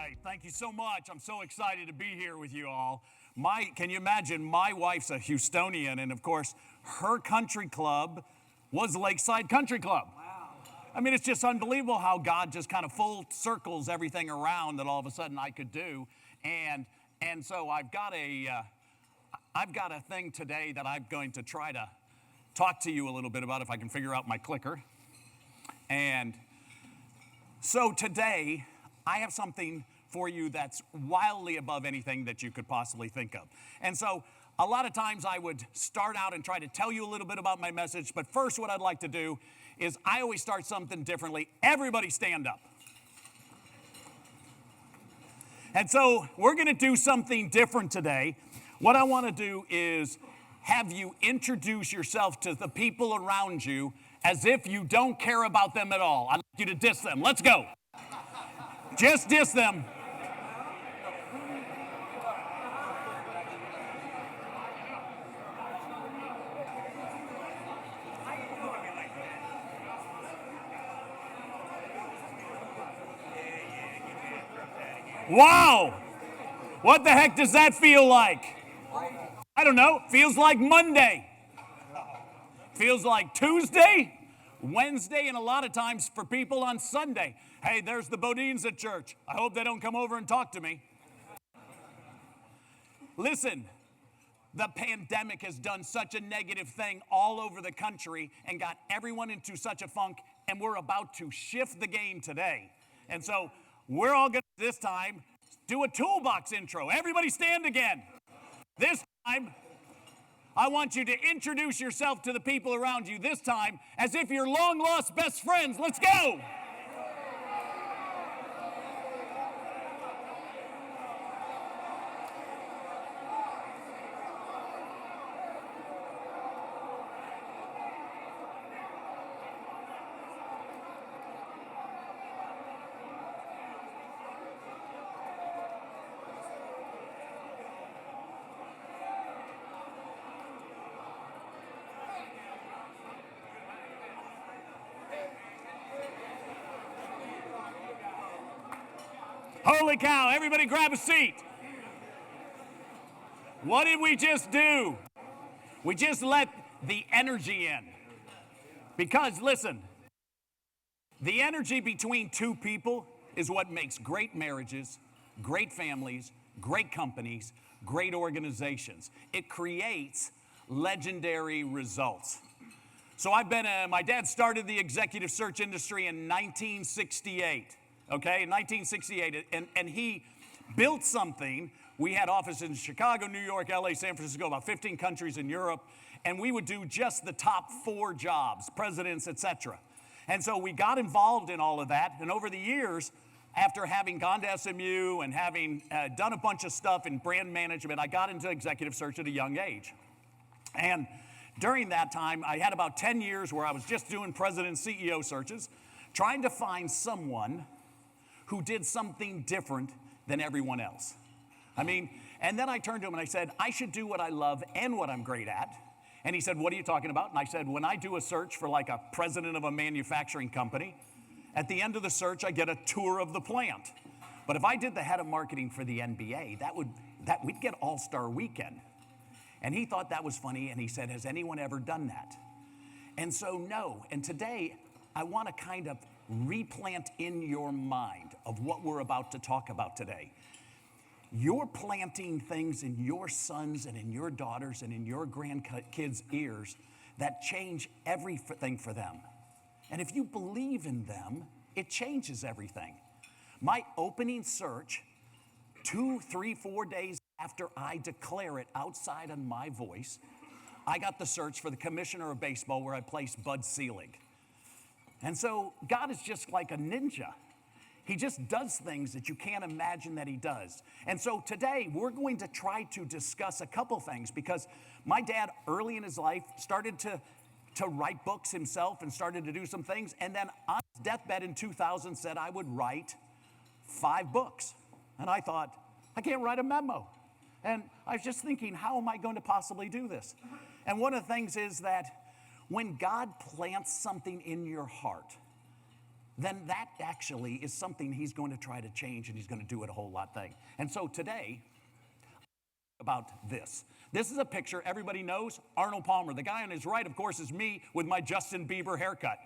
right. Thank you so much. I'm so excited to be here with you all. Can you imagine, my wife's a Houstonian, and of course, her country club was Lakeside Country Club. Wow. I mean, it's just unbelievable how God just kind of full circles everything around that all of a sudden I could do. And so I've got a thing today that I'm going to try to talk to you a little bit about if I can figure out my clicker. And so today, I have something for you that's wildly above anything that you could possibly think of. And so a lot of times I would start out and try to tell you a little bit about my message, but first what I'd like to do is I always start something differently. Everybody stand up. And so we're going to do something different today. What I want to do is have you introduce yourself to the people around you as if you don't care about them at all. I'd like you to diss them. Let's go. Just diss them. Wow! What the heck does that feel like? I don't know. Feels like Monday. Feels like Tuesday, Wednesday, and a lot of times for people on Sunday. Hey, there's the Beaudines at church. I hope they don't come over and talk to me. Listen, the pandemic has done such a negative thing all over the country and got everyone into such a funk, and we're about to shift the game today. And so we're all going to, this time, do a Toolbox intro. Everybody stand again. This time, I want you to introduce yourself to the people around you, this time as if you're long-lost best friends. Let's go. Holy cow, everybody grab a seat. What did we just do? We just let the energy in. Because listen, the energy between two people is what makes great marriages, great families, great companies, great organizations. It creates legendary results. So my dad started the executive search industry in 1968. Okay, in 1968, and he built something. We had offices in Chicago, New York, LA, San Francisco, about 15 countries in Europe, and we would do just the top 4 jobs, presidents, etc. And so we got involved in all of that, and over the years, after having gone to SMU and having done a bunch of stuff in brand management, I got into executive search at a young age. And during that time, I had about 10 years where I was just doing president and CEO searches, trying to find someone who did something different than everyone else. I mean, and then I turned to him and I said, I should do what I love and what I'm great at. And he said, what are you talking about? And I said, when I do a search for like a president of a manufacturing company, at the end of the search, I get a tour of the plant. But if I did the head of marketing for the NBA, we'd get All-Star Weekend. And he thought that was funny, and he said, has anyone ever done that? And so no, and today, I want to kind of replant in your mind of what we're about to talk about today. You're planting things in your sons and in your daughters and in your grandkids' ears that change everything for them. And if you believe in them, it changes everything. My opening search, 2, 3, 4 days after I declare it outside on my voice, I got the search for the commissioner of baseball where I placed Bud Selig. And so God is just like a ninja. He just does things that you can't imagine that he does. And so today we're going to try to discuss a couple things because my dad early in his life started to write books himself and started to do some things. And then on his deathbed in 2000 said I would write 5 books. And I thought, I can't write a memo. And I was just thinking, how am I going to possibly do this? And one of the things is that when God plants something in your heart, then that actually is something he's going to try to change, and he's going to do it a whole lot thing. And so today, about this. This is a picture everybody knows, Arnold Palmer. The guy on his right, of course, is me with my Justin Bieber haircut.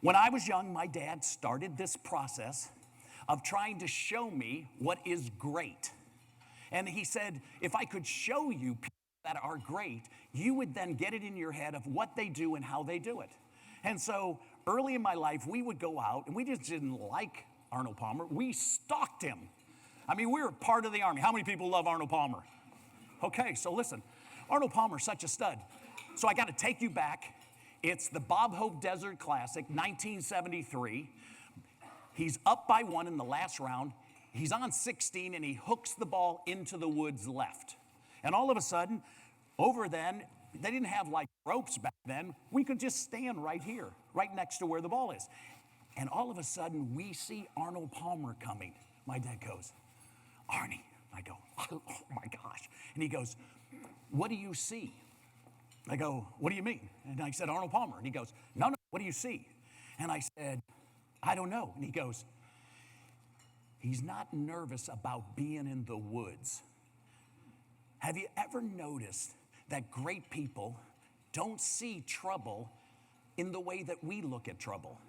When I was young, my dad started this process of trying to show me what is great. And he said, if I could show you people that are great, you would then get it in your head of what they do and how they do it. And so early in my life, we would go out, and we just didn't like Arnold Palmer. We stalked him. I mean, we were part of the Army. How many people love Arnold Palmer? Okay, so listen, Arnold Palmer's such a stud. So I got to take you back. It's the Bob Hope Desert Classic, 1973. He's up by 1 in the last round. He's on 16, and he hooks the ball into the woods left. And all of a sudden, over then, they didn't have like ropes back then. We could just stand right here, right next to where the ball is. And all of a sudden, we see Arnold Palmer coming. My dad goes, Arnie. I go, oh my gosh. And he goes, what do you see? I go, what do you mean? And I said, Arnold Palmer. And he goes, no, what do you see? And I said, I don't know. And he goes, he's not nervous about being in the woods. Have you ever noticed that great people don't see trouble in the way that we look at trouble?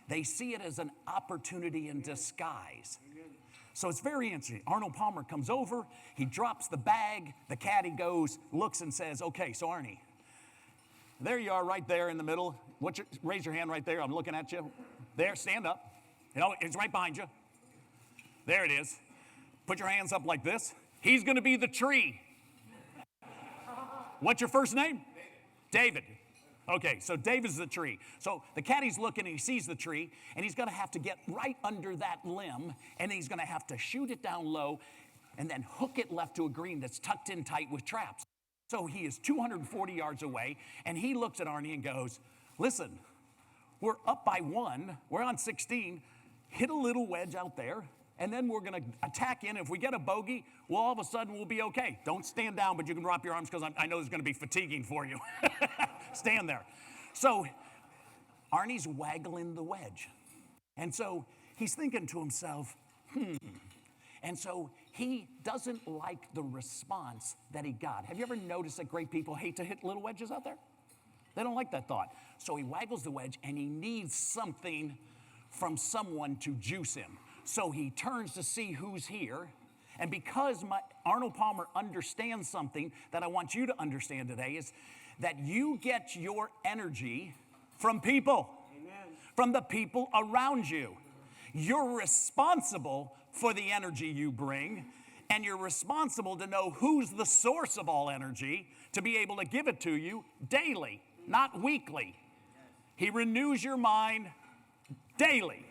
They see it as an opportunity in disguise. So it's very interesting. Arnold Palmer comes over, he drops the bag, the caddy goes, looks and says, okay, so Arnie, there you are right there in the middle. Raise your hand right there, I'm looking at you. There, stand up. You know, it's right behind you. There it is. Put your hands up like this. He's gonna be the tree. What's your first name? David. Okay, so David's the tree. So the caddy's looking and he sees the tree, and he's gonna have to get right under that limb, and he's gonna have to shoot it down low and then hook it left to a green that's tucked in tight with traps. So he is 240 yards away, and he looks at Arnie and goes, listen, we're up by 1, we're on 16, hit a little wedge out there, and then we're gonna attack in. If we get a bogey, well, all of a sudden we'll be okay. Don't stand down, but you can drop your arms because I know it's gonna be fatiguing for you. Stand there. So Arnie's waggling the wedge. And so he's thinking to himself, And so he doesn't like the response that he got. Have you ever noticed that great people hate to hit little wedges out there? They don't like that thought. So he waggles the wedge, and he needs something from someone to juice him. So he turns to see who's here. And because Arnold Palmer understands something that I want you to understand today is that you get your energy from people, Amen. From the people around you. You're responsible for the energy you bring, and you're responsible to know who's the source of all energy to be able to give it to you daily, not weekly. He renews your mind daily.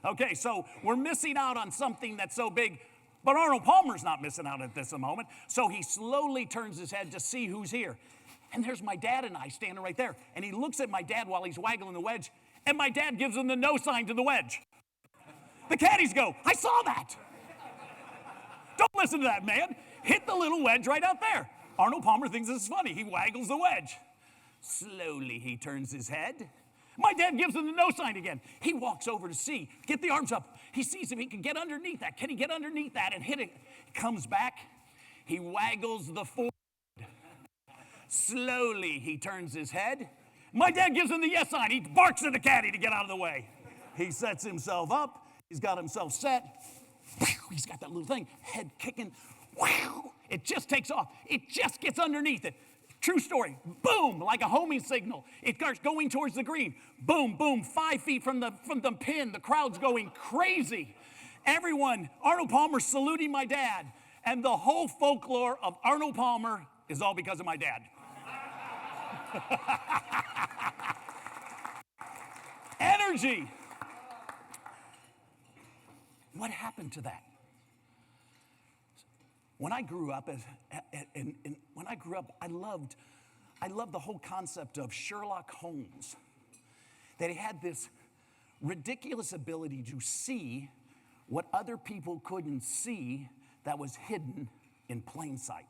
Okay, so we're missing out on something that's so big, but Arnold Palmer's not missing out at this moment. So he slowly turns his head to see who's here. And there's my dad and I standing right there. And he looks at my dad while he's waggling the wedge, and my dad gives him the no sign to the wedge. The caddies go, I saw that. Don't listen to that, man. Hit the little wedge right out there. Arnold Palmer thinks this is funny. He waggles the wedge. Slowly, he turns his head. My dad gives him the no sign again. He walks over to see, get the arms up. He sees if he can get underneath that. Can he get underneath that and hit it? Comes back. He waggles the forward. Slowly, he turns his head. My dad gives him the yes sign. He barks at the caddy to get out of the way. He sets himself up. He's got himself set. He's got that little thing, head kicking. It just takes off. It just gets underneath it. True story. Boom, like a homing signal. It starts going towards the green. Boom, boom, 5 feet from the pin. The crowd's going crazy. Everyone, Arnold Palmer saluting my dad. And the whole folklore of Arnold Palmer is all because of my dad. Energy. What happened to that? When I grew up, I loved the whole concept of Sherlock Holmes. That he had this ridiculous ability to see what other people couldn't see that was hidden in plain sight.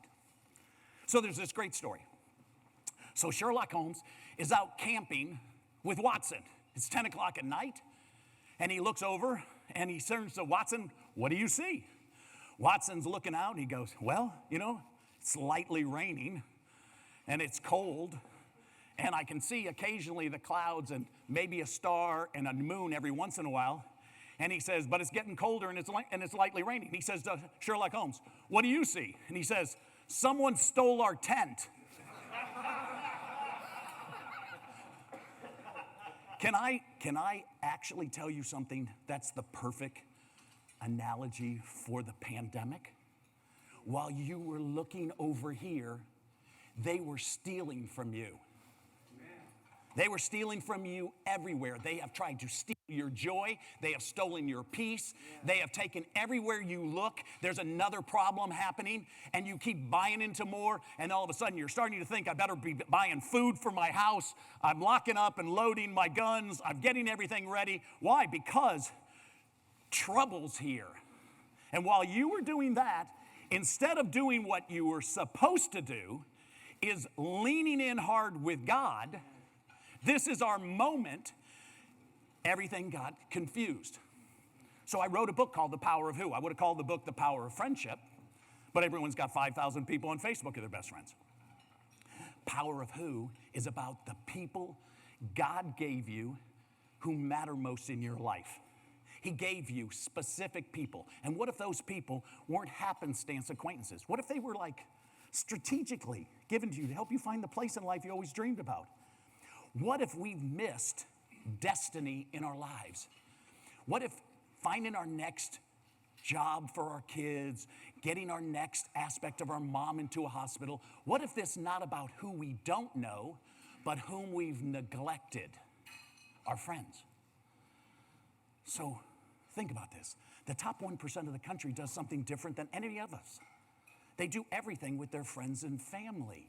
So there's this great story. So Sherlock Holmes is out camping with Watson. It's 10 o'clock at night. And he looks over and he turns to Watson, what do you see? Watson's looking out and he goes, well, it's lightly raining and it's cold. And I can see occasionally the clouds and maybe a star and a moon every once in a while. And he says, but it's getting colder and it's lightly raining. He says to Sherlock Holmes, what do you see? And he says, someone stole our tent. Can I actually tell you something that's the perfect analogy for the pandemic? While you were looking over here, they were stealing from you. They were stealing from you everywhere. They have tried to steal your joy. They have stolen your peace. They have taken everywhere you look. There's another problem happening, and you keep buying into more, and all of a sudden you're starting to think, I better be buying food for my house. I'm locking up and loading my guns. I'm getting everything ready. Why? Because trouble's here. And while you were doing that, instead of doing what you were supposed to do, is leaning in hard with God. This is our moment. Everything got confused. So I wrote a book called The Power of Who. I would have called the book The Power of Friendship, but everyone's got 5,000 people on Facebook as their best friends. Power of Who is about the people God gave you who matter most in your life. He gave you specific people. And what if those people weren't happenstance acquaintances? What if they were like strategically given to you to help you find the place in life you always dreamed about? What if we've missed destiny in our lives? What if finding our next job for our kids, getting our next aspect of our mom into a hospital, what if this is not about who we don't know, but whom we've neglected? Our friends. So think about this. The top 1% of the country does something different than any of us. They do everything with their friends and family.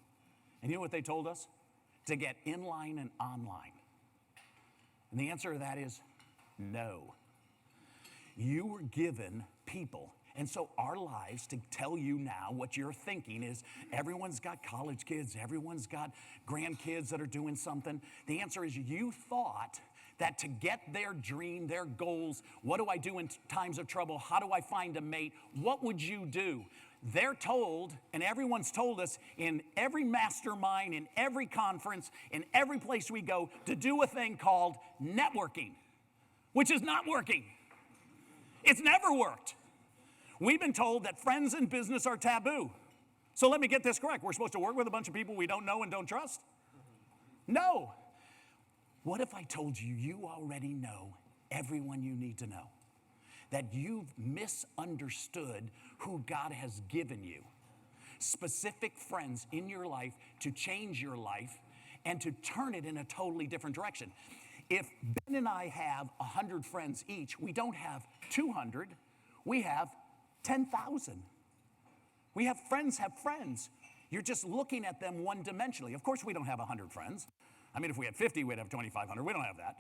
And you know what they told us? To get in line and online. And the answer to that is no. You were given people. And so our lives, to tell you now what you're thinking is, everyone's got college kids, everyone's got grandkids that are doing something. The answer is you thought that to get their dream, their goals, what do I do in times of trouble? How do I find a mate? What would you do? They're told, and everyone's told us in every mastermind, in every conference, in every place we go, to do a thing called networking, which is not working. It's never worked. We've been told that friends and business are taboo. So let me get this correct. We're supposed to work with a bunch of people we don't know and don't trust? No. What if I told you you already know everyone you need to know? That you've misunderstood who God has given you. Specific friends in your life to change your life and to turn it in a totally different direction. If Ben and I have 100 friends each, we don't have 200, we have 10,000. We have friends. You're just looking at them one-dimensionally. Of course we don't have 100 friends. I mean, if we had 50, we'd have 2,500. We don't have that.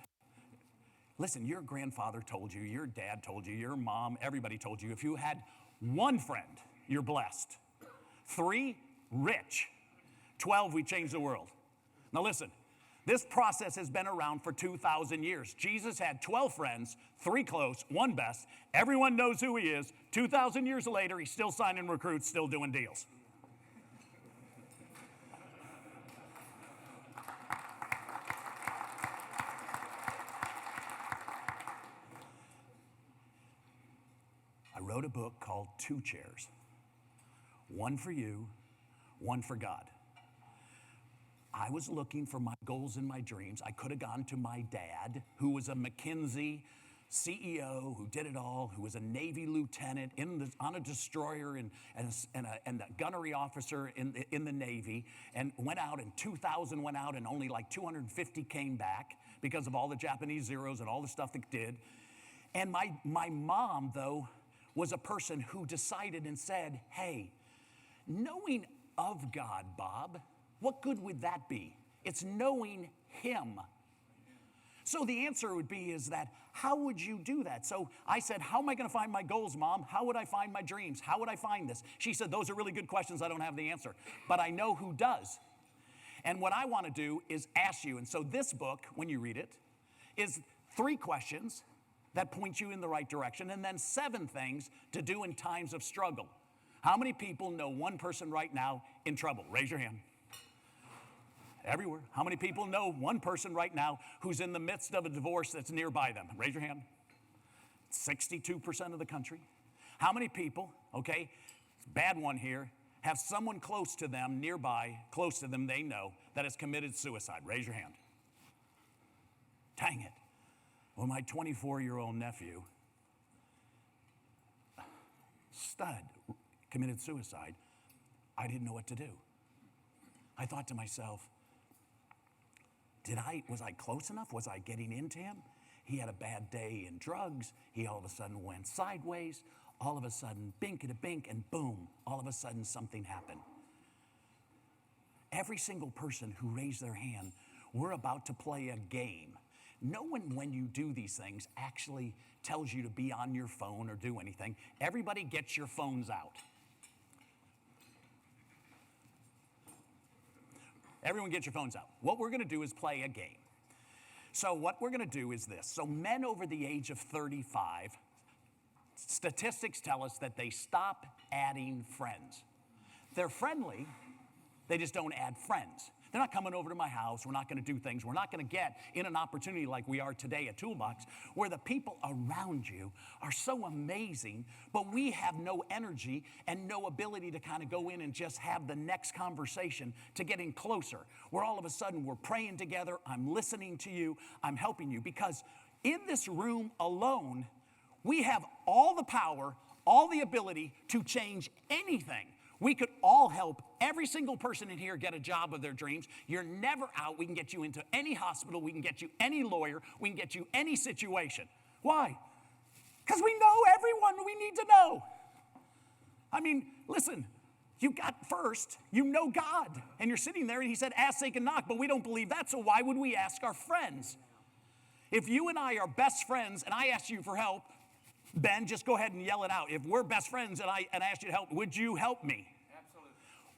Listen, your grandfather told you, your dad told you, your mom, everybody told you, if you had one friend, you're blessed. 3, rich. 12, we change the world. Now listen, this process has been around for 2,000 years. Jesus had 12 friends, 3 close, 1 best. Everyone knows who he is. 2,000 years later, he's still signing recruits, still doing deals. I wrote a book called 2 Chairs. One for you, one for God. I was looking for my goals and my dreams. I could have gone to my dad, who was a McKinsey CEO, who did it all, who was a Navy lieutenant on a destroyer and a gunnery officer in the Navy, and went out, and 2,000 went out, and only like 250 came back because of all the Japanese zeros and all the stuff it did. And my mom, though, was a person who decided and said, hey, knowing of God, Bob, what good would that be? It's knowing him. So the answer would be is that, how would you do that? So I said, how am I going to find my goals, Mom? How would I find my dreams? How would I find this? She said, those are really good questions. I don't have the answer, but I know who does. And what I want to do is ask you. And so this book, when you read it, is 3 questions that point you in the right direction, and then 7 things to do in times of struggle. How many people know one person right now in trouble? Raise your hand. Everywhere. How many people know one person right now who's in the midst of a divorce that's nearby them? Raise your hand. 62% of the country. How many people, okay, bad one here, have someone close to them, nearby, close to them they know, that has committed suicide? Raise your hand. Dang it. Well, my 24-year-old nephew, stud, committed suicide. I didn't know what to do. I thought to myself, was I close enough? Was I getting into him? He had a bad day in drugs. He all of a sudden went sideways. All of a sudden, bink-a-bink, and boom, all of a sudden something happened. Every single person who raised their hand, we're about to play a game. No one, when you do these things, actually tells you to be on your phone or do anything. Everybody gets your phones out. Everyone get your phones out. What we're going to do is play a game. So what we're going to do is this. So men over the age of 35, statistics tell us that they stop adding friends. They're friendly, they just don't add friends. They're not coming over to my house. We're not going to do things. We're not going to get in an opportunity like we are today at Toolbox, where the people around you are so amazing, but we have no energy and no ability to kind of go in and just have the next conversation to getting closer, where all of a sudden we're praying together, I'm listening to you, I'm helping you. Because in this room alone, we have all the power, all the ability to change anything. We could all help every single person in here get a job of their dreams. You're never out. We can get you into any hospital. We can get you any lawyer. We can get you any situation. Why? Because we know everyone we need to know. I mean, listen, you know God. And you're sitting there and he said, ask, seek, and knock. But we don't believe that, so why would we ask our friends? If you and I are best friends and I ask you for help, Ben, just go ahead and yell it out. If we're best friends and I asked you to help, would you help me? Absolutely.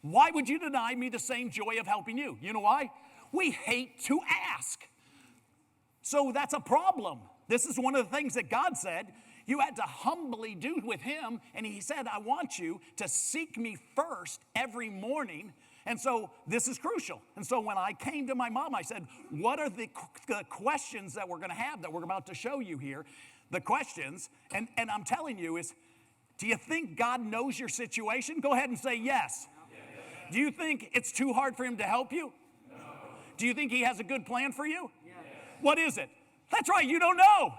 Why would you deny me the same joy of helping you? You know why? We hate to ask. So that's a problem. This is one of the things that God said you had to humbly do with him. And he said, I want you to seek me first every morning. And so this is crucial. And so when I came to my mom, I said, what are the questions that we're going to have that we're about to show you here? The questions, and I'm telling you, is, do you think God knows your situation? Go ahead and say yes. Yes. Do you think it's too hard for him to help you? No. Do you think he has a good plan for you? Yes. What is it? That's right, you don't know.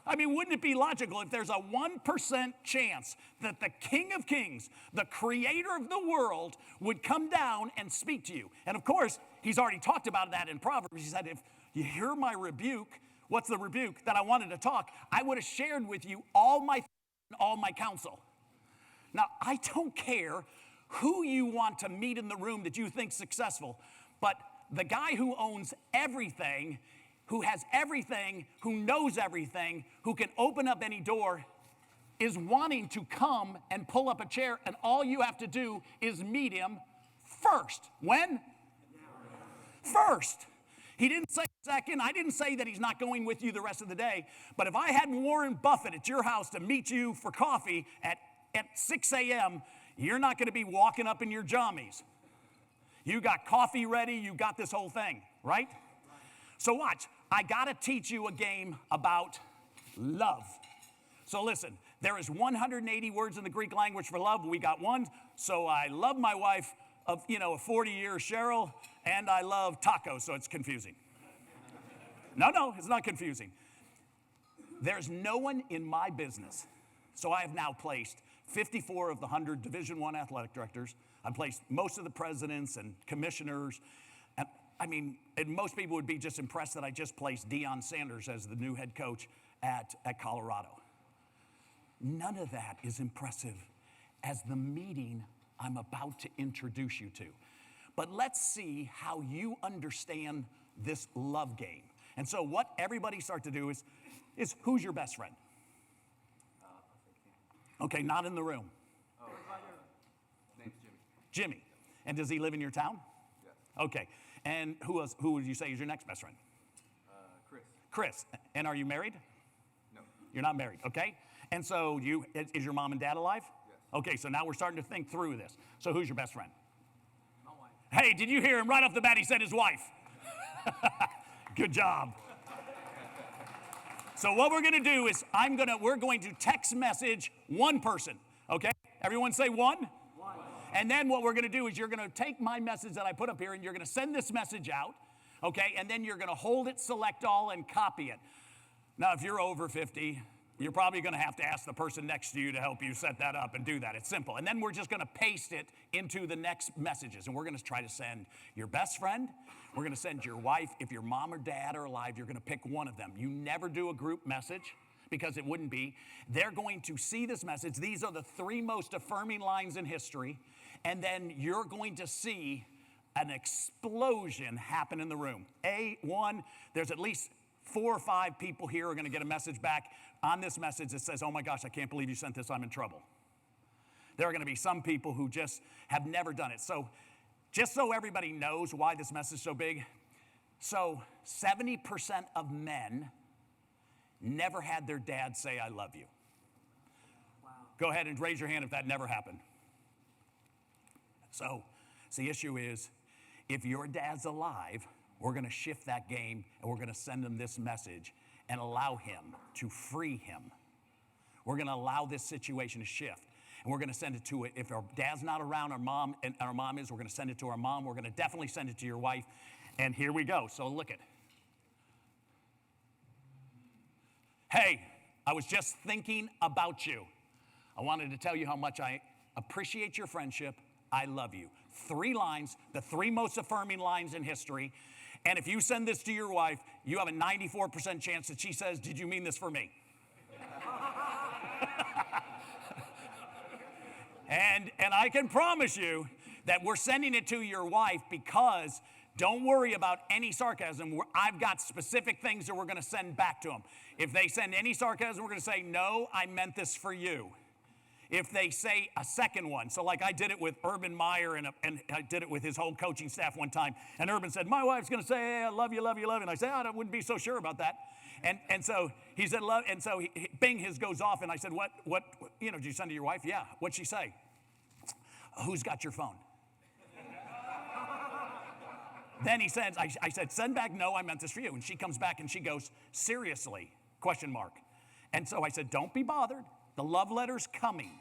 I mean, wouldn't it be logical if there's a 1% chance that the King of Kings, the creator of the world, would come down and speak to you? And of course, he's already talked about that in Proverbs. He said, if you hear my rebuke, what's the rebuke? That I wanted to talk, I would have shared with you all my counsel. Now, I don't care who you want to meet in the room that you think's successful, but the guy who owns everything, who has everything, who knows everything, who can open up any door, is wanting to come and pull up a chair, and all you have to do is meet him first. When? First. He didn't say second. I didn't say that he's not going with you the rest of the day. But if I had Warren Buffett at your house to meet you for coffee at 6 a.m., you're not going to be walking up in your jammies. You got coffee ready. You got this whole thing, right? So watch. I got to teach you a game about love. So listen, there is 180 words in the Greek language for love. We got one. So I love my wife of 40 years, Cheryl, and I love tacos, so it's confusing. No, it's not confusing. There's no one in my business. So I have now placed 54 of the 100 Division I athletic directors. I've placed most of the presidents and commissioners. And I mean, and most people would be just impressed that I just placed Deion Sanders as the new head coach at Colorado. None of that is impressive as the meeting I'm about to introduce you to. But let's see how you understand this love game. And so what everybody start to do is who's your best friend? Okay, not in the room. Oh. Name's Jimmy. Jimmy. And does he live in your town? Yes. Okay. And who would you say is your next best friend? Chris, and are you married? No. You're not married, okay? And so is your mom and dad alive? Yes. Okay, so now we're starting to think through this. So who's your best friend? My wife. Hey, did you hear him right off the bat? He said his wife. Good job. So what we're going to do is we're going to text message one person, okay? Everyone say one. One. And then what we're going to do is you're going to take my message that I put up here and you're going to send this message out, okay? And then you're going to hold it, select all, and copy it. Now, if you're over 50, you're probably going to have to ask the person next to you to help you set that up and do that. It's simple. And then we're just going to paste it into the next messages. And we're going to try to send your best friend. We're going to send your wife. If your mom or dad are alive, you're going to pick one of them. You never do a group message because it wouldn't be. They're going to see this message. These are the 3 most affirming lines in history. And then you're going to see an explosion happen in the room. There's at least 4 or 5 people here are going to get a message back on this message that says, oh my gosh, I can't believe you sent this, I'm in trouble. There are going to be some people who just have never done it. So just so everybody knows why this message is so big, so 70% of men never had their dad say, I love you. Wow. Go ahead and raise your hand if that never happened. So the issue is, if your dad's alive, we're going to shift that game and we're going to send him this message and allow him to free him. We're going to allow this situation to shift. And we're going to send it to, if our dad's not around, our mom is, we're going to send it to our mom. We're going to definitely send it to your wife. And here we go. So look it. Hey, I was just thinking about you. I wanted to tell you how much I appreciate your friendship. I love you. 3 lines, the 3 most affirming lines in history. And if you send this to your wife, you have a 94% chance that she says, did you mean this for me? And I can promise you that we're sending it to your wife because don't worry about any sarcasm. I've got specific things that we're going to send back to them. If they send any sarcasm, we're going to say, no, I meant this for you. If they say a second one, so like I did it with Urban Meyer and I did it with his whole coaching staff one time, and Urban said, my wife's going to say, hey, I love you, love you, love you. And I said, I wouldn't be so sure about that. And so he said, love, and so bing, his goes off, and I said, what, did you send to your wife? Yeah. What'd she say? Who's got your phone? Then he says, I said, send back, no, I meant this for you. And she comes back and she goes, seriously, ? And so I said, don't be bothered. The love letter's coming.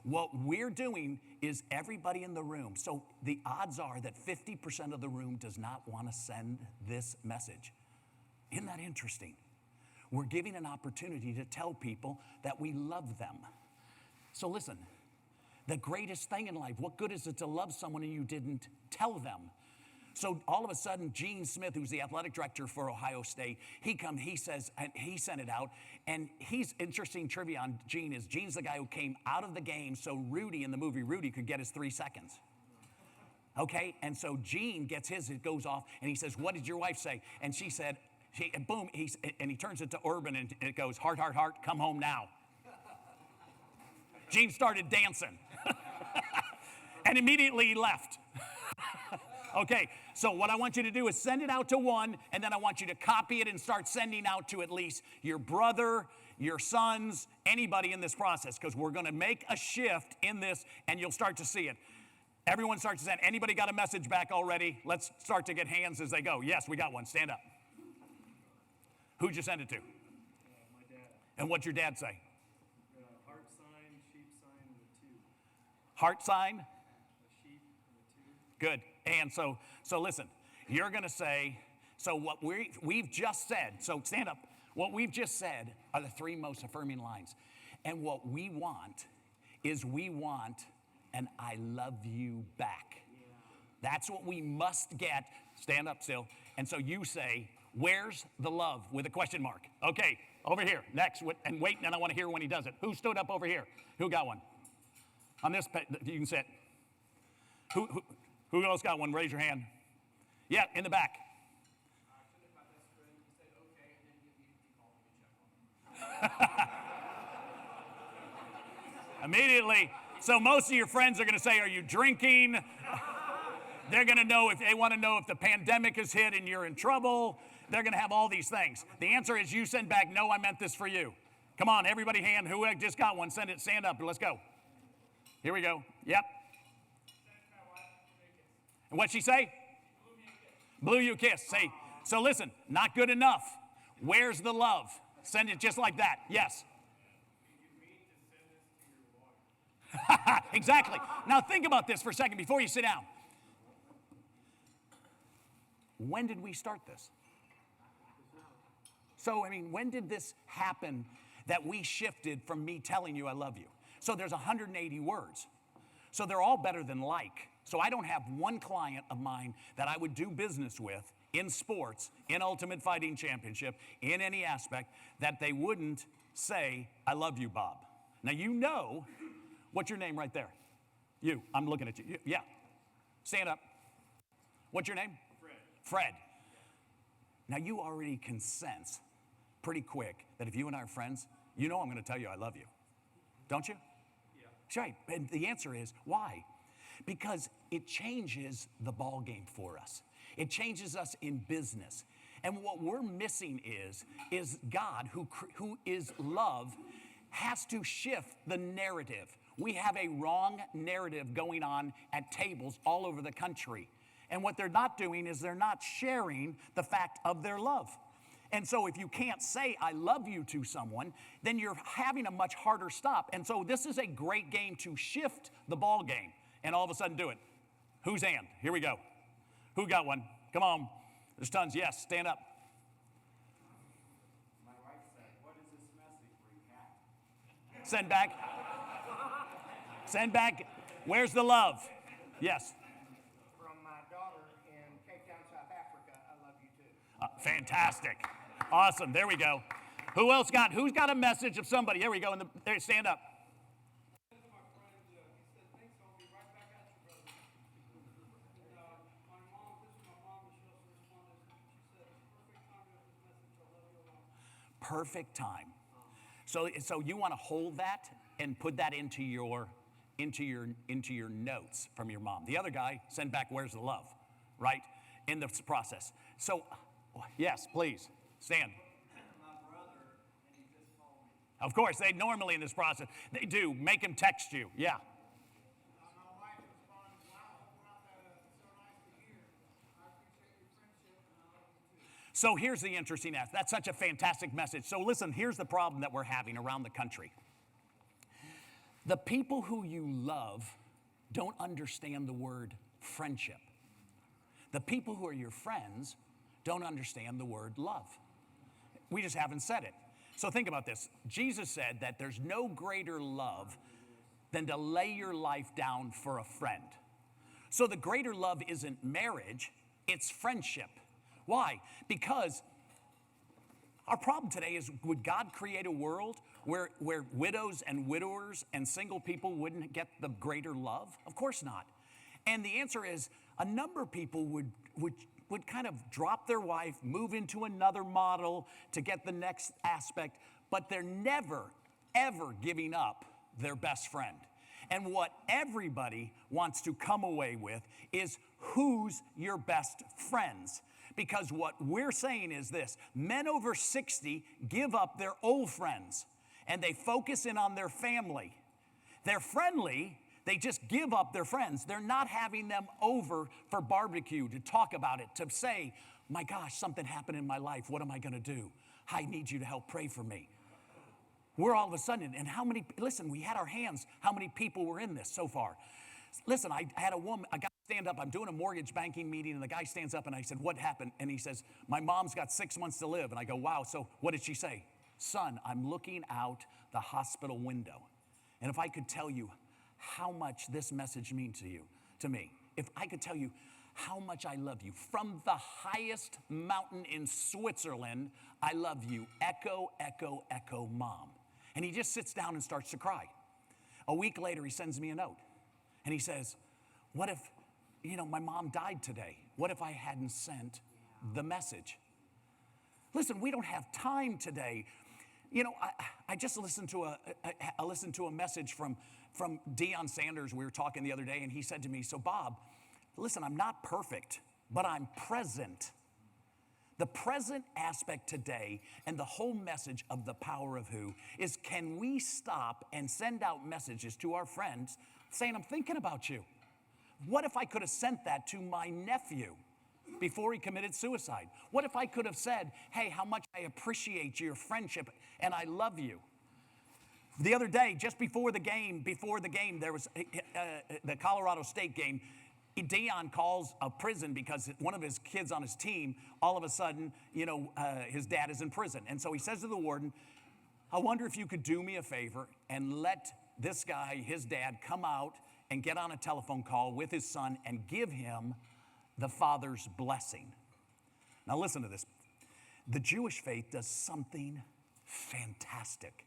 What we're doing is everybody in the room. So the odds are that 50% of the room does not want to send this message. Isn't that interesting? We're giving an opportunity to tell people that we love them. So listen, the greatest thing in life, what good is it to love someone and you didn't tell them? So all of a sudden, Gene Smith, who's the athletic director for Ohio State, he says, and he sent it out. And interesting trivia on Gene is Gene's the guy who came out of the game so Rudy in the movie Rudy could get his 3 seconds. Okay, and so Gene gets his, it goes off, and he says, what did your wife say? And she said, boom, and he turns it to Urban, and it goes, heart, heart, heart, come home now. Gene started dancing. And immediately he left. Okay, so what I want you to do is send it out to one, and then I want you to copy it and start sending out to at least your brother, your sons, anybody in this process, because we're going to make a shift in this, and you'll start to see it. Everyone starts to send. Anybody got a message back already? Let's start to get hands as they go. Yes, we got one. Stand up. Who'd you send it to? My dad. And what'd your dad say? Heart sign, sheep sign, and a 2. Heart sign? A sheep and a 2. Good. And so listen, you're going to say, so what we've just said, so stand up. What we've just said are the 3 most affirming lines. And what we want is an I love you back. Yeah. That's what we must get. Stand up still. And so you say, where's the love with a question mark? Okay, over here, next. And wait, and I want to hear when he does it. Who stood up over here? Who got one? On this, you can sit. Who else got one? Raise your hand. Yeah, in the back. Actually, my best friend said okay, and then he called me to check on him. Immediately. So most of your friends are going to say, are you drinking? They're going to know if they want to know if the pandemic is hit and you're in trouble. They're going to have all these things. The answer is you send back, no, I meant this for you. Come on, everybody hand. Who just got one? Send it. Stand up. Let's go. Here we go. Yep. And what'd she say? Blew you a kiss. Say, so listen, not good enough. Where's the love? Send it just like that. Yes. Exactly. Now think about this for a second before you sit down. When did we start this? So, I mean, when did this happen that we shifted from me telling you I love you? So there's 180 words. So they're all better than like. So I don't have one client of mine that I would do business with in sports, in Ultimate Fighting Championship, in any aspect, that they wouldn't say, I love you, Bob. Now you know, what's your name right there? You, I'm looking at you. Yeah, stand up. What's your name? Fred. Now you already can sense pretty quick that if you and I are friends, you know I'm going to tell you I love you. Don't you? Yeah. That's right. And the answer is, why? Because it changes the ball game for us. It changes us in business. And what we're missing is God, who is love, has to shift the narrative. We have a wrong narrative going on at tables all over the country. And what they're not doing is they're not sharing the fact of their love. And so if you can't say, I love you to someone, then you're having a much harder stop. And so this is a great game to shift the ball game and all of a sudden do it. Whose hand? Here we go. Who got one? Come on. There's tons. Yes, stand up. My wife said, what is this message for you, cat? Send back. Send back. Where's the love? Yes. From my daughter in Cape Town, South Africa, I love you too. Fantastic. Awesome. There we go. Who's got a message of somebody? There we go. There, stand up. My friend, he said, thanks, I'll be right back at you, brother. And my mom, this is my mom, and she also responded. She said, perfect time to have this message. I love you a lot. Perfect time. So you want to hold that and put that into your notes from your mom. The other guy, send back, where's the love, right? In the process. So, yes, please, stand. My brother, and he just called me. Of course, they normally in this process, they do, make him text you, yeah. My wife responds, wow, that's so nice to hear. I appreciate your friendship, and I love you too. So here's the interesting aspect. That's such a fantastic message. So listen, here's the problem that we're having around the country. The people who you love don't understand the word friendship. The people who are your friends don't understand the word love. We just haven't said it. So think about this. Jesus said that there's no greater love than to lay your life down for a friend. So the greater love isn't marriage, it's friendship. Why? Because our problem today is, would God create a world where widows and widowers and single people wouldn't get the greater love? Of course not. And the answer is, a number of people would kind of drop their wife, move into another model to get the next aspect, but they're never, ever giving up their best friend. And what everybody wants to come away with is, who's your best friends? Because what we're saying is this: men over 60 give up their old friends and they focus in on their family. They're friendly, they just give up their friends. They're not having them over for barbecue to talk about it, to say, my gosh, something happened in my life. What am I going to do? I need you to help pray for me. We're all of a sudden, and listen, we had our hands, how many people were in this so far? Listen, I had a guy stand up. I'm doing a mortgage banking meeting, and the guy stands up, and I said, what happened? And he says, my mom's got 6 months to live. And I go, wow, so what did she say? Son, I'm looking out the hospital window. And if I could tell you how much this message means to me, if I could tell you how much I love you, from the highest mountain in Switzerland, I love you, echo, echo, echo, mom. And he just sits down and starts to cry. A week later, he sends me a note. And he says, what if, my mom died today? What if I hadn't sent the message? Listen, we don't have time today. I just listened to a message from Deion Sanders. We were talking the other day, and he said to me, so Bob, listen, I'm not perfect, but I'm present. The present aspect today and the whole message of the power of who is, can we stop and send out messages to our friends saying, I'm thinking about you? What if I could have sent that to my nephew before he committed suicide? What if I could have said, hey, how much I appreciate your friendship and I love you? The other day, just before the game, there was the Colorado State game. Dion calls a prison because one of his kids on his team, all of a sudden, his dad is in prison. And so he says to the warden, I wonder if you could do me a favor and let this guy, his dad, come out and get on a telephone call with his son and give him the father's blessing. Now listen to this. The Jewish faith does something fantastic.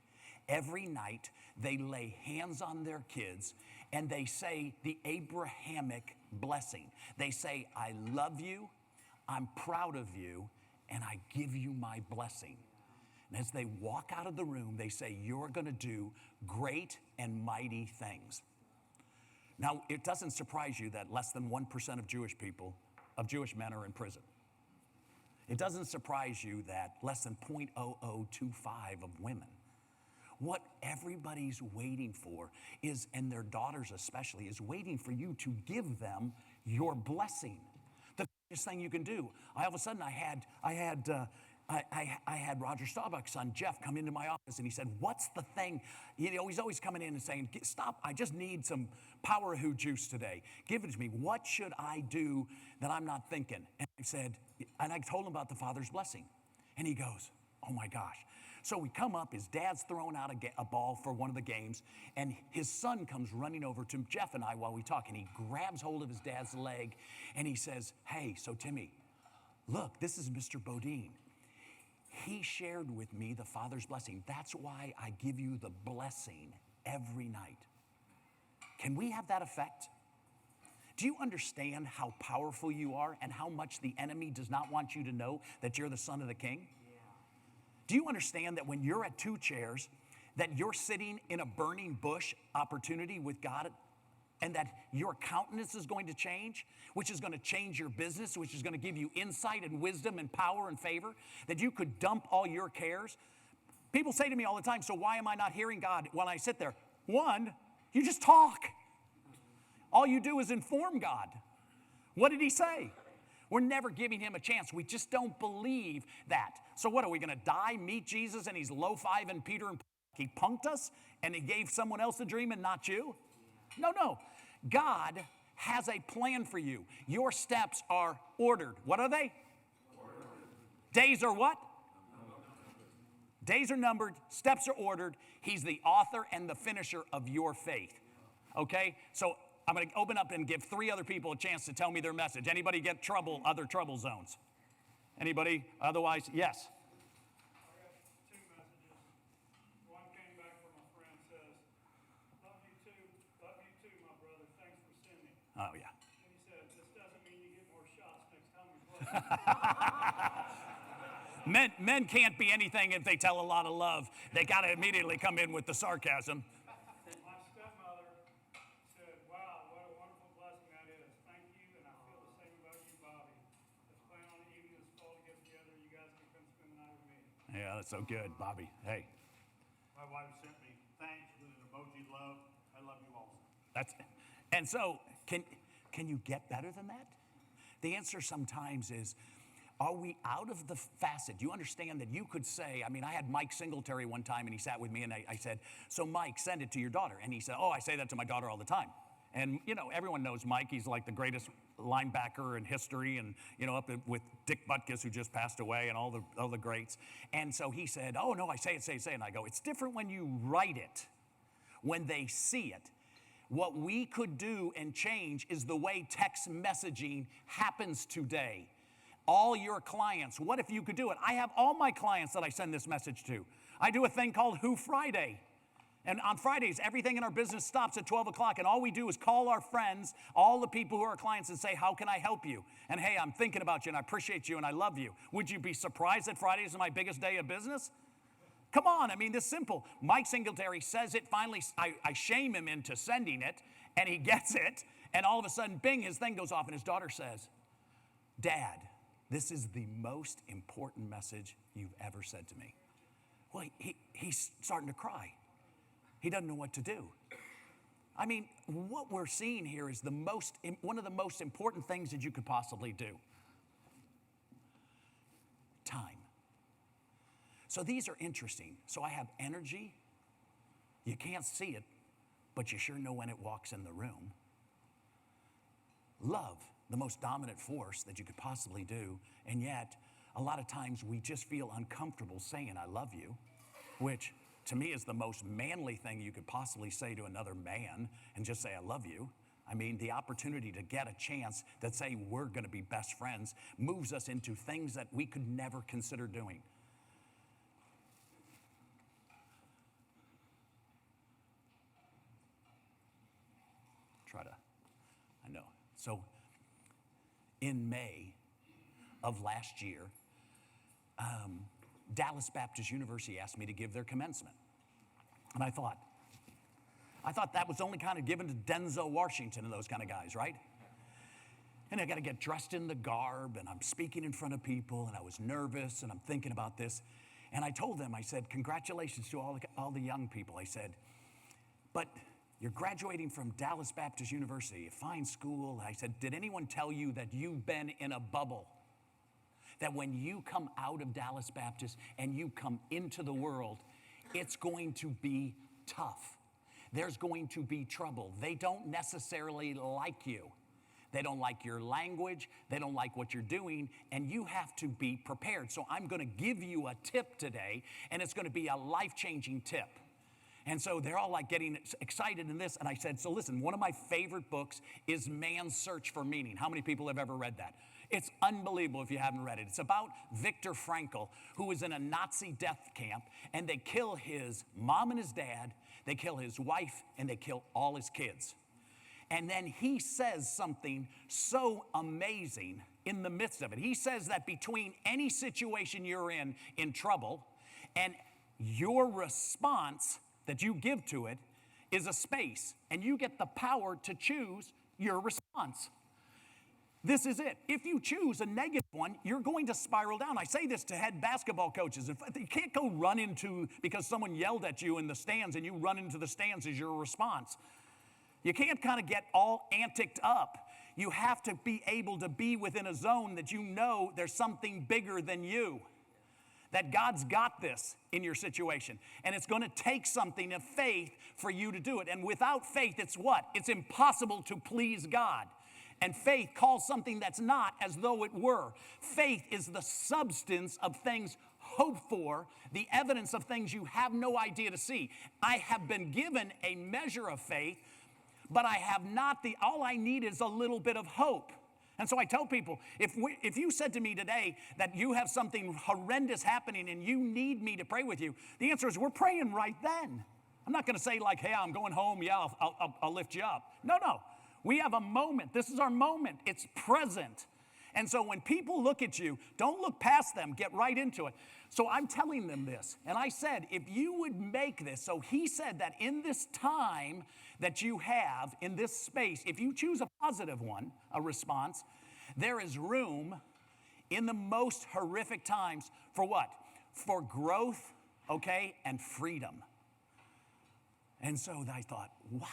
Every night they lay hands on their kids and they say the Abrahamic blessing. They say, I love you, I'm proud of you, and I give you my blessing. And as they walk out of the room, they say, you're going to do great and mighty things. Now, it doesn't surprise you that less than 1% of Jewish men are in prison. It doesn't surprise you that less than 0.0025 of women. What everybody's waiting for is, and their daughters especially, is waiting for you to give them your blessing. The greatest thing you can do. All of a sudden, I had Roger Staubach's son, Jeff, come into my office, and he said, what's the thing? He's always coming in and saying, stop, I just need some Power Who juice today. Give it to me. What should I do that I'm not thinking? And I told him about the Father's blessing. And he goes, oh my gosh. So we come up, his dad's throwing out a ball for one of the games, and his son comes running over to Jeff and I while we talk, and he grabs hold of his dad's leg, and he says, hey, so Timmy, look, this is Mr. Beaudine. He shared with me the Father's blessing. That's why I give you the blessing every night. Can we have that effect? Do you understand how powerful you are and how much the enemy does not want you to know that you're the son of the king? Do you understand that when you're at two chairs, that you're sitting in a burning bush opportunity with God, and that your countenance is going to change, which is going to change your business, which is going to give you insight and wisdom and power and favor, that you could dump all your cares? People say to me all the time, so why am I not hearing God when I sit there? One, you just talk. All you do is inform God. What did he say? We're never giving him a chance. We just don't believe that. So what, are we going to die, meet Jesus, and he's low-fiving Peter and Paul? He punked us, and he gave someone else a dream and not you? No. God has a plan for you. Your steps are ordered. What are they? Ordered. Days are what? Days are numbered. Steps are ordered. He's the author and the finisher of your faith. Okay? So I'm going to open up and give 3 other people a chance to tell me their message. Anybody get other trouble zones? Anybody? Otherwise, yes. I got 2 messages. One came back from a friend, says, love you too, my brother. Thanks for sending. Oh, yeah. And he said, this doesn't mean you get more shots next time we play. Men can't be anything if they tell a lot of love. They got to immediately come in with the sarcasm. My stepmother said, wow, what a wonderful blessing that is. Thank you, and I feel the same about you, Bobby. Let's plan on an evening this fall to get together. You guys can come spend the night with me. Yeah, that's so good, Bobby. Hey. My wife sent me thanks with an emoji love. I love you also. And so, can you get better than that? The answer sometimes is, are we out of the facet? Do you understand that you could say, I had Mike Singletary one time, and he sat with me, and I said, so Mike, send it to your daughter. And he said, oh, I say that to my daughter all the time. And, everyone knows Mike. He's like the greatest linebacker in history, and, up with Dick Butkus, who just passed away, and all the greats. And so he said, oh, no, I say it. And I go, it's different when you write it, when they see it. What we could do and change is the way text messaging happens today. All your clients, what if you could do it? I have all my clients that I send this message to. I do a thing called Who Friday. And on Fridays, everything in our business stops at 12 o'clock, and all we do is call our friends, all the people who are clients, and say, how can I help you? And hey, I'm thinking about you, and I appreciate you, and I love you. Would you be surprised that Fridays is my biggest day of business? Come on, this is simple. Mike Singletary says it finally. I shame him into sending it, and he gets it, and all of a sudden, bing, his thing goes off, and his daughter says, Dad, this is the most important message you've ever said to me. Well, he's starting to cry. He doesn't know what to do. I mean, what we're seeing here is one of the most important things that you could possibly do. Time. So these are interesting. So I have energy. You can't see it, but you sure know when it walks in the room. Love, the most dominant force that you could possibly do, and yet a lot of times we just feel uncomfortable saying I love you, which to me is the most manly thing you could possibly say to another man, and just say I love you. I mean, the opportunity to get a chance that say we're going to be best friends moves us into things that we could never consider doing. I know. So in May of last year, Dallas Baptist University asked me to give their commencement. And I thought that was only kind of given to Denzel Washington and those kind of guys, right? And I got to get dressed in the garb, and I'm speaking in front of people, and I was nervous, and I'm thinking about this. And I told them, I said, congratulations to all the young people. I said, but you're graduating from Dallas Baptist University, a fine school. I said, did anyone tell you that you've been in a bubble? That when you come out of Dallas Baptist and you come into the world, it's going to be tough. There's going to be trouble. They don't necessarily like you. They don't like your language. They don't like what you're doing, and you have to be prepared. So I'm going to give you a tip today, and it's going to be a life-changing tip. And so they're all like getting excited in this. And I said, so listen, one of my favorite books is Man's Search for Meaning. How many people have ever read that? It's unbelievable if you haven't read it. It's about Viktor Frankl, who was in a Nazi death camp, and they kill his mom and his dad, they kill his wife, and they kill all his kids. And then he says something so amazing in the midst of it. He says that between any situation you're in trouble, and your response that you give to it is a space, and you get the power to choose your response. This is it. If you choose a negative one, you're going to spiral down. I say this to head basketball coaches. You can't go run into, because someone yelled at you in the stands, and you run into the stands as your response. You can't kind of get all anticked up. You have to be able to be within a zone that you know there's something bigger than you. That God's got this in your situation. And it's going to take something of faith for you to do it. And without faith, it's what? It's impossible to please God. And faith calls something that's not as though it were. Faith is the substance of things hoped for, the evidence of things you have no idea to see. I have been given a measure of faith, but I have not all I need is a little bit of hope. And so I tell people, if you said to me today that you have something horrendous happening and you need me to pray with you, the answer is we're praying right then. I'm not going to say like, hey, I'm going home. Yeah, I'll lift you up. No. We have a moment. This is our moment. It's present. And so when people look at you, don't look past them. Get right into it. So I'm telling them this. And I said, if you would make this, so he said that in this time that you have, in this space, if you choose a positive one, a response, there is room in the most horrific times for what? For growth, okay, and freedom. And so I thought, wow.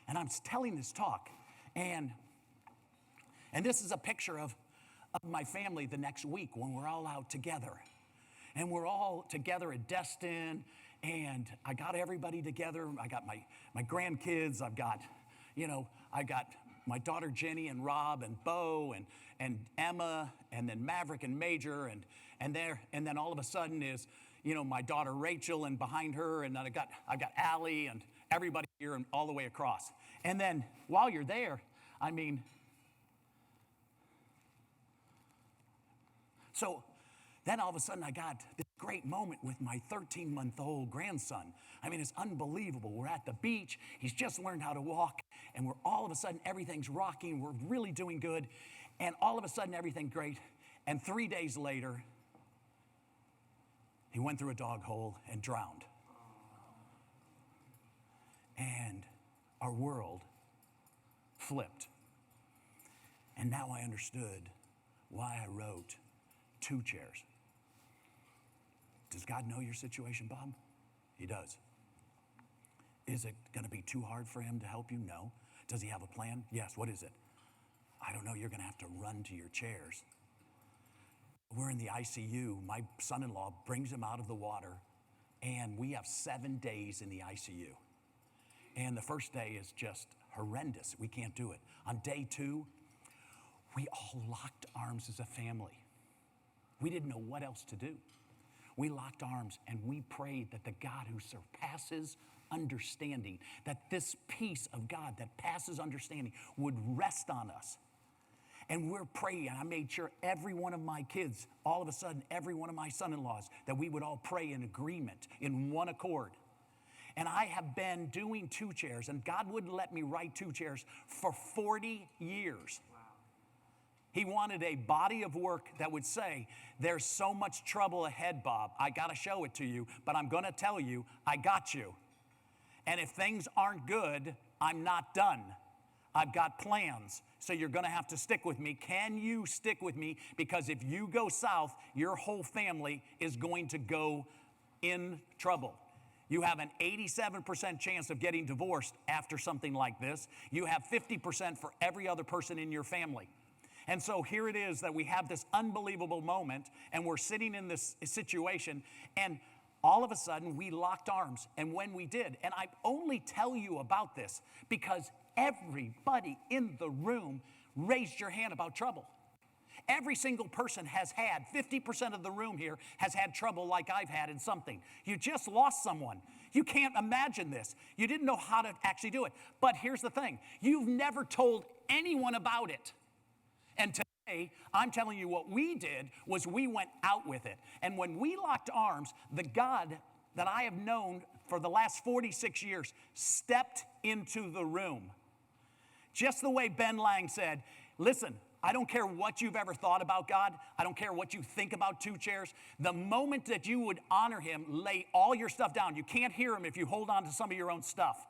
And I'm telling this talk, and this is a picture of my family the next week when we're all out together. And we're all together at Destin, and I got everybody together. I got my grandkids. I've got my daughter Jenny and Rob and Bo and Emma, and then Maverick and Major, and then all of a sudden is, my daughter Rachel, and behind her, and then I got Allie and everybody here and all the way across. And then while you're there, so then all of a sudden I got this great moment with my 13-month-old grandson. It's unbelievable. We're at the beach. He's just learned how to walk, and we're all of a sudden everything's rocking. We're really doing good, and all of a sudden everything's great. And 3 days later, he went through a dog hole and drowned. And our world flipped. And now I understood why I wrote 2 chairs. Does God know your situation, Bob? He does. Is it going to be too hard for him to help you? No. Does he have a plan? Yes. What is it? I don't know. You're going to have to run to your chairs. We're in the ICU. My son-in-law brings him out of the water, and we have 7 days in the ICU. And the first day is just horrendous. We can't do it. On day 2, we all locked arms as a family. We didn't know what else to do. We locked arms and we prayed that the God who surpasses understanding, that this peace of God that passes understanding would rest on us. And we're praying, and I made sure every one of my kids, all of a sudden, every one of my son-in-laws, that we would all pray in agreement, in one accord. And I have been doing 2 chairs, and God wouldn't let me write 2 chairs for 40 years. He wanted a body of work that would say, there's so much trouble ahead, Bob. I got to show it to you, but I'm going to tell you, I got you. And if things aren't good, I'm not done. I've got plans, so you're going to have to stick with me. Can you stick with me? Because if you go south, your whole family is going to go in trouble. You have an 87% chance of getting divorced after something like this. You have 50% for every other person in your family. And so here it is that we have this unbelievable moment, and we're sitting in this situation, and all of a sudden we locked arms. And when we did, and I only tell you about this because everybody in the room raised your hand about trouble. Every single person has had, 50% of the room here has had trouble like I've had in something. You just lost someone. You can't imagine this. You didn't know how to actually do it. But here's the thing. You've never told anyone about it. And today, I'm telling you what we did was we went out with it. And when we locked arms, the God that I have known for the last 46 years stepped into the room. Just the way Ben Lang said, listen, I don't care what you've ever thought about God. I don't care what you think about 2 chairs. The moment that you would honor him, lay all your stuff down. You can't hear him if you hold on to some of your own stuff.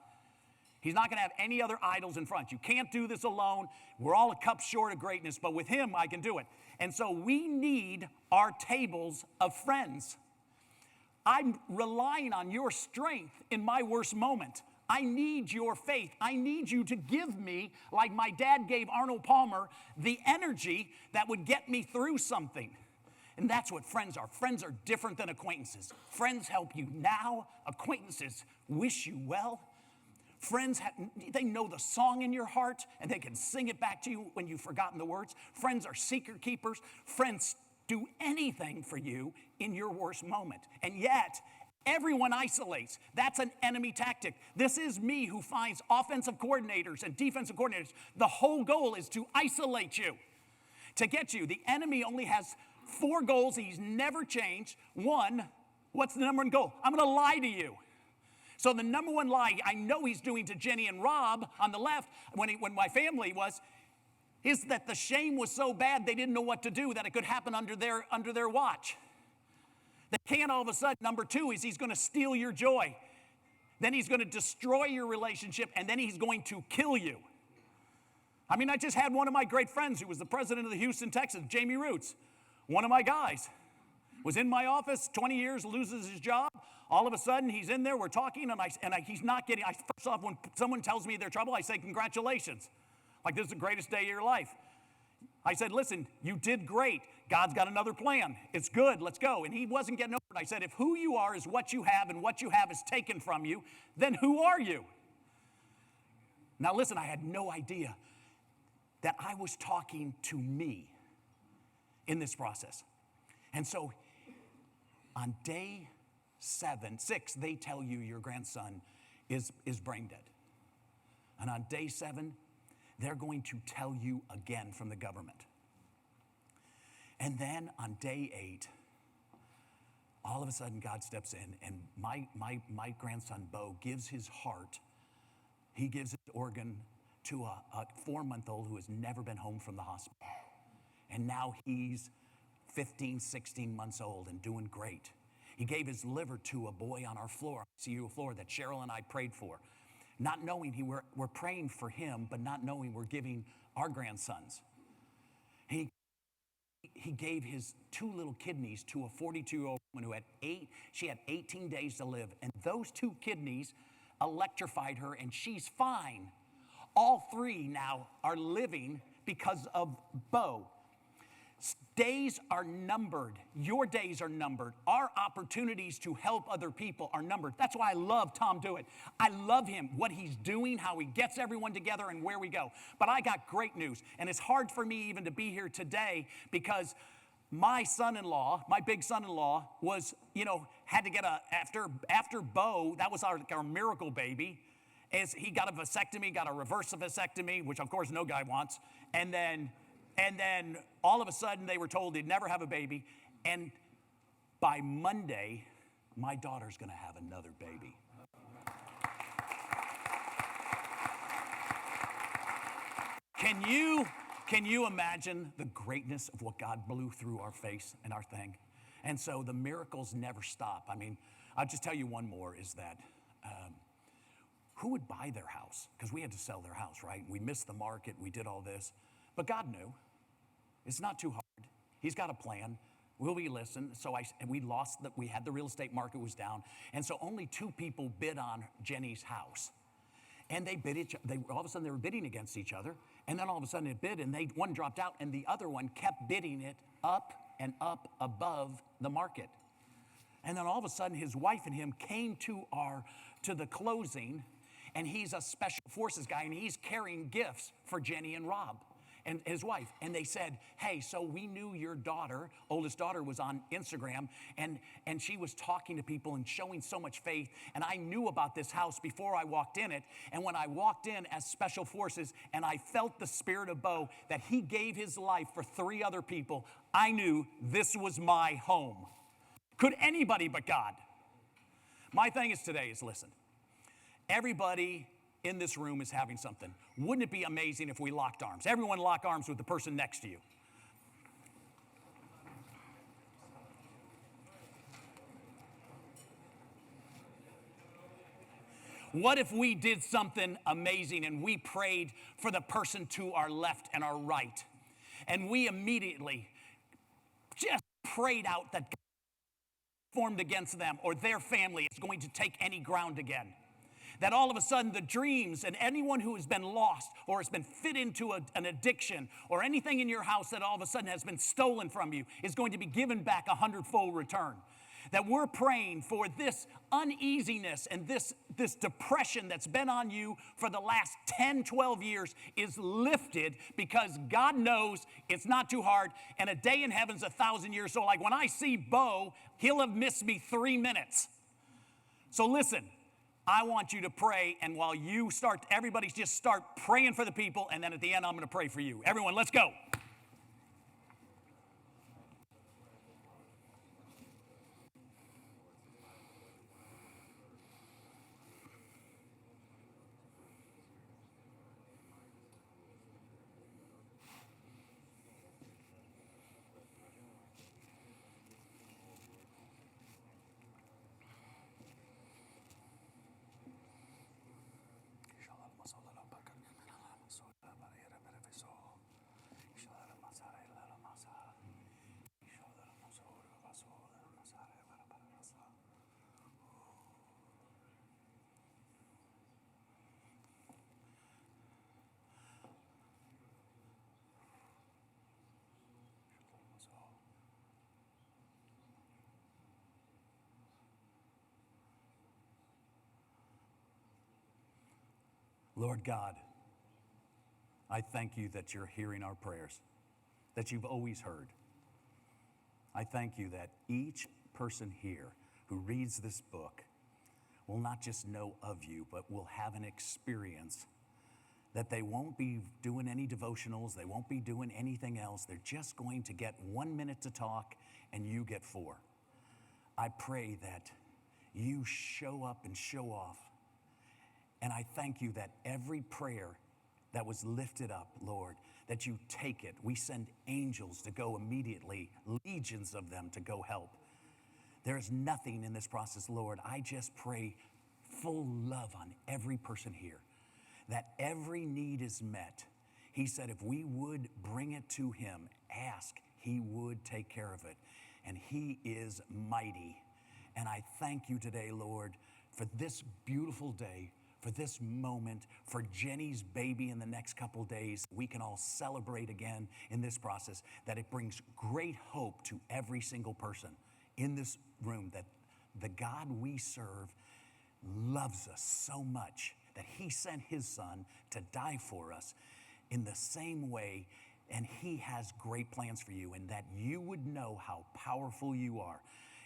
He's not going to have any other idols in front. You can't do this alone. We're all a cup short of greatness, but with him, I can do it. And so we need our tables of friends. I'm relying on your strength in my worst moment. I need your faith. I need you to give me, like my dad gave Arnold Palmer, the energy that would get me through something. And that's what friends are. Friends are different than acquaintances. Friends help you now. Acquaintances wish you well. Friends, they know the song in your heart, and they can sing it back to you when you've forgotten the words. Friends are secret keepers. Friends do anything for you in your worst moment. And yet, everyone isolates. That's an enemy tactic. This is me who finds offensive coordinators and defensive coordinators. The whole goal is to isolate you, to get you. The enemy only has 4 goals he's never changed. 1, what's the number 1 goal? I'm going to lie to you. So the number 1 lie I know he's doing to Jenny and Rob on the left when my family was, is that the shame was so bad they didn't know what to do, that it could happen under their watch. They can't all of a sudden. Number 2 is he's going to steal your joy. Then he's going to destroy your relationship, and then he's going to kill you. I mean, I just had one of my great friends who was the president of the Houston Texans, Jamie Roots. One of my guys was in my office, 20 years, loses his job. All of a sudden, he's in there, we're talking, and he's not getting, first off, when someone tells me they're trouble, I say, congratulations. Like, this is the greatest day of your life. I said, listen, you did great. God's got another plan. It's good, let's go. And he wasn't getting over it. I said, if who you are is what you have, and what you have is taken from you, then who are you? Now listen, I had no idea that I was talking to me in this process. And so on day 6, they tell you your grandson is brain dead. And on day 7, they're going to tell you again from the government. And then on day 8, all of a sudden God steps in, and my grandson, Bo, gives his heart. He gives his organ to a 4-month-old who has never been home from the hospital. And now he's 15, 16 months old and doing great. He gave his liver to a boy on our floor, ICU floor, that Cheryl and I prayed for. Not knowing we're praying for him, but not knowing we're giving our grandsons. He he gave his 2 little kidneys to a 42-year-old woman who she had 18 days to live. And those 2 kidneys electrified her, and she's fine. All 3 now are living because of Bo. Days are numbered. Your days are numbered. Our opportunities to help other people are numbered. That's why I love Tom Do-It. I love him, what he's doing, how he gets everyone together, and where we go. But I got great news, and it's hard for me even to be here today because my son-in-law, my big son-in-law, was, had to get after Bo, that was our miracle baby, as he got a vasectomy, got a reverse vasectomy, which of course no guy wants, and then all of a sudden they were told they'd never have a baby. And by Monday, my daughter's going to have another baby. Can you imagine the greatness of what God blew through our face and our thing? And so the miracles never stop. I mean, I'll just tell you one more is that who would buy their house? Because we had to sell their house, right? We missed the market. We did all this. But God knew. It's not too hard. He's got a plan. Will we listen? We had the real estate market was down. And so only 2 people bid on Jenny's house. And they bid all of a sudden they were bidding against each other. And then all of a sudden it bid and one dropped out and the other one kept bidding it up and up above the market. And then all of a sudden his wife and him came to the closing, and he's a special forces guy and he's carrying gifts for Jenny and Rob and his wife. And they said, hey, so we knew your oldest daughter was on Instagram, and she was talking to people and showing so much faith. And I knew about this house before I walked in it. And when I walked in as special forces and I felt the spirit of Bo, that he gave his life for 3 other people, I knew this was my home. Could anybody but God? My thing is today is listen, everybody in this room is having something. Wouldn't it be amazing if we locked arms? Everyone lock arms with the person next to you. What if we did something amazing and we prayed for the person to our left and our right, and we immediately just prayed out that God formed against them or their family is going to take any ground again? That all of a sudden the dreams and anyone who has been lost or has been fit into an addiction or anything in your house that all of a sudden has been stolen from you is going to be given back 100-fold return. That we're praying for this uneasiness and this depression that's been on you for the last 10, 12 years is lifted because God knows it's not too hard, and a day in heaven's 1,000 years. So like when I see Bo, he'll have missed me 3 minutes. So listen, I want you to pray, and while you everybody just start praying for the people, and then at the end, I'm going to pray for you. Everyone, let's go. Lord God, I thank you that you're hearing our prayers, that you've always heard. I thank you that each person here who reads this book will not just know of you, but will have an experience that they won't be doing any devotionals, they won't be doing anything else. They're just going to get 1 minute to talk and you get 4. I pray that you show up and show off. And I thank you that every prayer that was lifted up, Lord, that you take it. We send angels to go immediately, legions of them to go help. There's nothing in this process, Lord. I just pray full love on every person here, that every need is met. He said if we would bring it to him, ask, He would take care of it. And He is mighty. And I thank you today, Lord, for this beautiful day, for this moment, for Jenny's baby in the next couple days. We can all celebrate again in this process, that it brings great hope to every single person in this room, that the God we serve loves us so much that He sent His Son to die for us in the same way, and He has great plans for you, and that you would know how powerful you are.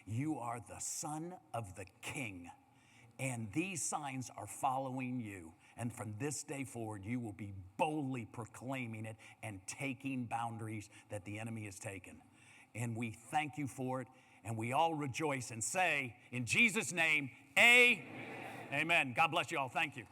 You are the Son of the King, and these signs are following you. And from this day forward, you will be boldly proclaiming it and taking boundaries that the enemy has taken. And we thank you for it, and we all rejoice and say, in Jesus' name, Amen. Amen. God bless you all. Thank you.